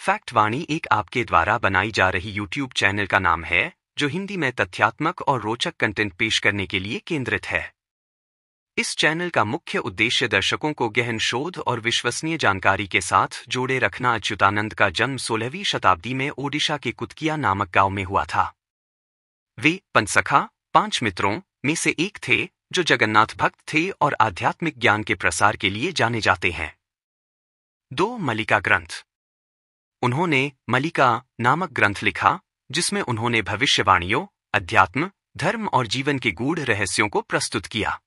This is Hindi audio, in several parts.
फैक्टवाणी एक आपके द्वारा बनाई जा रही यूट्यूब चैनल का नाम है जो हिंदी में तथ्यात्मक और रोचक कंटेंट पेश करने के लिए केंद्रित है। इस चैनल का मुख्य उद्देश्य दर्शकों को गहन शोध और विश्वसनीय जानकारी के साथ जोड़े रखना। अच्युतानंद का जन्म 16वीं शताब्दी में ओडिशा के कुतकिया नामक गांव में हुआ था। वे पंचसखा 5 मित्रों में से एक थे जो जगन्नाथ भक्त थे और आध्यात्मिक ज्ञान के प्रसार के लिए जाने जाते हैं। 2 मलिका ग्रंथ। उन्होंने मलिका नामक ग्रंथ लिखा जिसमें उन्होंने भविष्यवाणियों, अध्यात्म, धर्म और जीवन के गूढ़ रहस्यों को प्रस्तुत किया।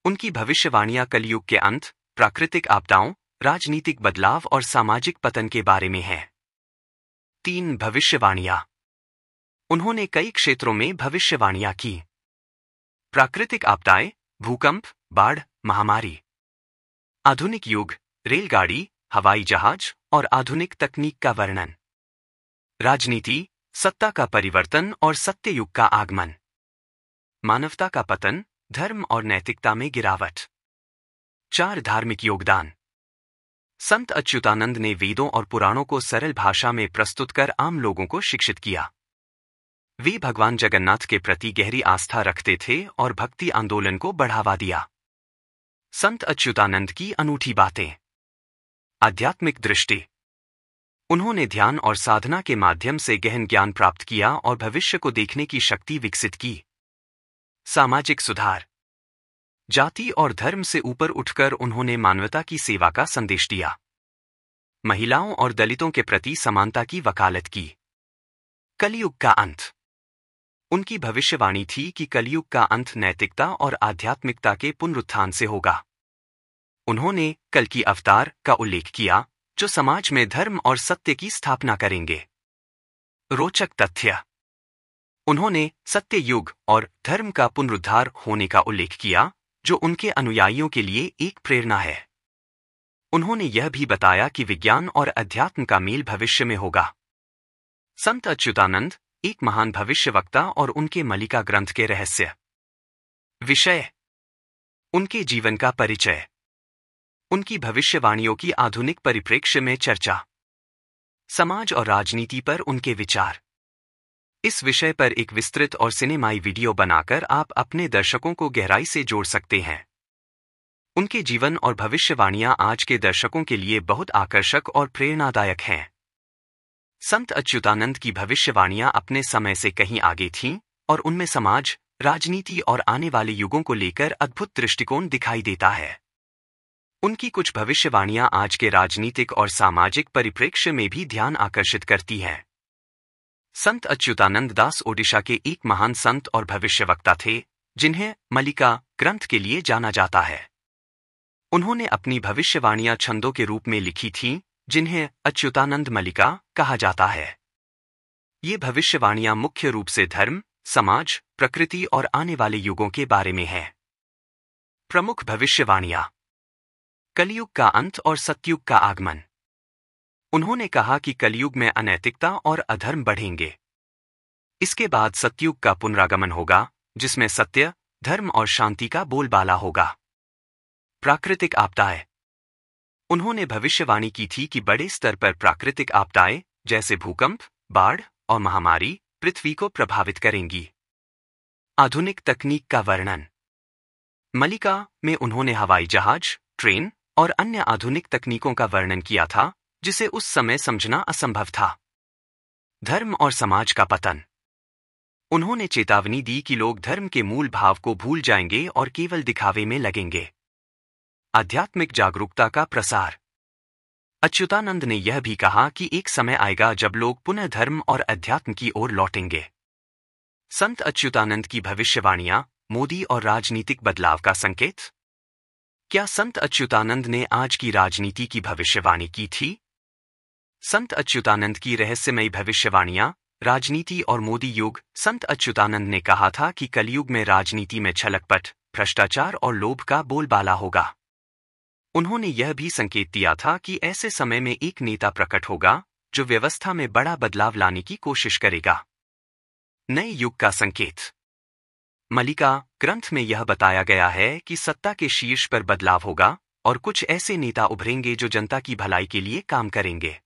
उनकी भविष्यवाणियां कलयुग के अंत, प्राकृतिक आपदाओं, राजनीतिक बदलाव और सामाजिक पतन के बारे में हैं। 3 भविष्यवाणियां। उन्होंने कई क्षेत्रों में भविष्यवाणियां की। प्राकृतिक आपदाएं, भूकंप, बाढ़, महामारी। आधुनिक युग, रेलगाड़ी, हवाई जहाज और आधुनिक तकनीक का वर्णन। राजनीति, सत्ता का परिवर्तन और सत्य युग का आगमन। मानवता का पतन, धर्म और नैतिकता में गिरावट। 4 धार्मिक योगदान। संत अच्युतानंद ने वेदों और पुराणों को सरल भाषा में प्रस्तुत कर आम लोगों को शिक्षित किया। वे भगवान जगन्नाथ के प्रति गहरी आस्था रखते थे और भक्ति आंदोलन को बढ़ावा दिया। संत अच्युतानंद की अनूठी बातें। आध्यात्मिक दृष्टि। उन्होंने ध्यान और साधना के माध्यम से गहन ज्ञान प्राप्त किया और भविष्य को देखने की शक्ति विकसित की। सामाजिक सुधार। जाति और धर्म से ऊपर उठकर उन्होंने मानवता की सेवा का संदेश दिया। महिलाओं और दलितों के प्रति समानता की वकालत की। कलयुग का अंत। उनकी भविष्यवाणी थी कि कलयुग का अंत नैतिकता और आध्यात्मिकता के पुनरुत्थान से होगा। उन्होंने कल की अवतार का उल्लेख किया जो समाज में धर्म और सत्य की स्थापना करेंगे। रोचक तथ्य। उन्होंने सत्य युग और धर्म का पुनरुद्धार होने का उल्लेख किया जो उनके अनुयायियों के लिए एक प्रेरणा है। उन्होंने यह भी बताया कि विज्ञान और अध्यात्म का मेल भविष्य में होगा। संत अच्युतानंद एक महान भविष्यवक्ता और उनके मलिका ग्रंथ के रहस्य। विषय। उनके जीवन का परिचय। उनकी भविष्यवाणियों की आधुनिक परिप्रेक्ष्य में चर्चा। समाज और राजनीति पर उनके विचार। इस विषय पर एक विस्तृत और सिनेमाई वीडियो बनाकर आप अपने दर्शकों को गहराई से जोड़ सकते हैं। उनके जीवन और भविष्यवाणियां आज के दर्शकों के लिए बहुत आकर्षक और प्रेरणादायक हैं। संत अच्युतानंद की भविष्यवाणियां अपने समय से कहीं आगे थीं और उनमें समाज, राजनीति और आने वाले युगों को लेकर अद्भुत दृष्टिकोण दिखाई देता है। उनकी कुछ भविष्यवाणियां आज के राजनीतिक और सामाजिक परिप्रेक्ष्य में भी ध्यान आकर्षित करती हैं। संत अच्युतानंद दास ओडिशा के एक महान संत और भविष्यवक्ता थे जिन्हें मलिका ग्रंथ के लिए जाना जाता है। उन्होंने अपनी भविष्यवाणियां छंदों के रूप में लिखी थीं जिन्हें अच्युतानंद मलिका कहा जाता है। ये भविष्यवाणियां मुख्य रूप से धर्म, समाज, प्रकृति और आने वाले युगों के बारे में हैं। प्रमुख भविष्यवाणियां। कलयुग का अंत और सतयुग का आगमन। उन्होंने कहा कि कलयुग में अनैतिकता और अधर्म बढ़ेंगे। इसके बाद सतयुग का पुनरागमन होगा जिसमें सत्य, धर्म और शांति का बोलबाला होगा। प्राकृतिक आपदाएं। उन्होंने भविष्यवाणी की थी कि बड़े स्तर पर प्राकृतिक आपदाएं जैसे भूकंप, बाढ़ और महामारी पृथ्वी को प्रभावित करेंगी। आधुनिक तकनीक का वर्णन। मलिका में उन्होंने हवाई जहाज, ट्रेन और अन्य आधुनिक तकनीकों का वर्णन किया था जिसे उस समय समझना असंभव था। धर्म और समाज का पतन। उन्होंने चेतावनी दी कि लोग धर्म के मूल भाव को भूल जाएंगे और केवल दिखावे में लगेंगे। आध्यात्मिक जागरूकता का प्रसार। अच्युतानंद ने यह भी कहा कि एक समय आएगा जब लोग पुनः धर्म और अध्यात्म की ओर लौटेंगे। संत अच्युतानंद की भविष्यवाणियां मोदी और राजनीतिक बदलाव का संकेत। क्या संत अच्युतानंद ने आज की राजनीति की भविष्यवाणी की थी? संत अच्युतानंद की रहस्यमयी भविष्यवाणियां, राजनीति और मोदी युग। संत अच्युतानंद ने कहा था कि कलयुग में राजनीति में छलकपट, भ्रष्टाचार और लोभ का बोलबाला होगा। उन्होंने यह भी संकेत दिया था कि ऐसे समय में एक नेता प्रकट होगा जो व्यवस्था में बड़ा बदलाव लाने की कोशिश करेगा। नए युग का संकेत। मलिका ग्रंथ में यह बताया गया है कि सत्ता के शीर्ष पर बदलाव होगा और कुछ ऐसे नेता उभरेंगे जो जनता की भलाई के लिए काम करेंगे।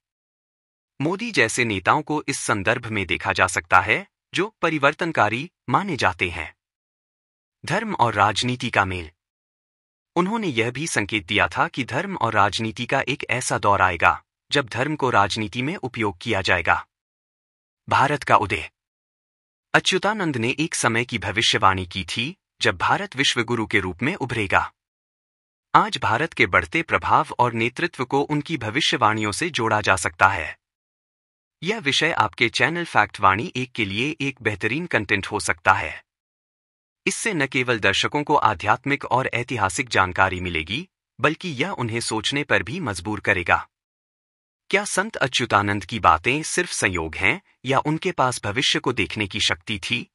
मोदी जैसे नेताओं को इस संदर्भ में देखा जा सकता है, जो परिवर्तनकारी माने जाते हैं। धर्म और राजनीति का मेल। उन्होंने यह भी संकेत दिया था कि धर्म और राजनीति का एक ऐसा दौर आएगा जब धर्म को राजनीति में उपयोग किया जाएगा। भारत का उदय। अच्युतानंद ने एक समय की भविष्यवाणी की थी जब भारत विश्वगुरु के रूप में उभरेगा। आज भारत के बढ़ते प्रभाव और नेतृत्व को उनकी भविष्यवाणियों से जोड़ा जा सकता है। यह विषय आपके चैनल फैक्ट वाणी 1 के लिए एक बेहतरीन कंटेंट हो सकता है। इससे न केवल दर्शकों को आध्यात्मिक और ऐतिहासिक जानकारी मिलेगी, बल्कि यह उन्हें सोचने पर भी मजबूर करेगा। क्या संत अच्युतानंद की बातें सिर्फ संयोग हैं या उनके पास भविष्य को देखने की शक्ति थी?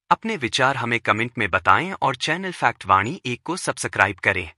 अपने विचार हमें कमेंट में बताएं और चैनल फैक्ट वाणी 1 को सब्सक्राइब करें।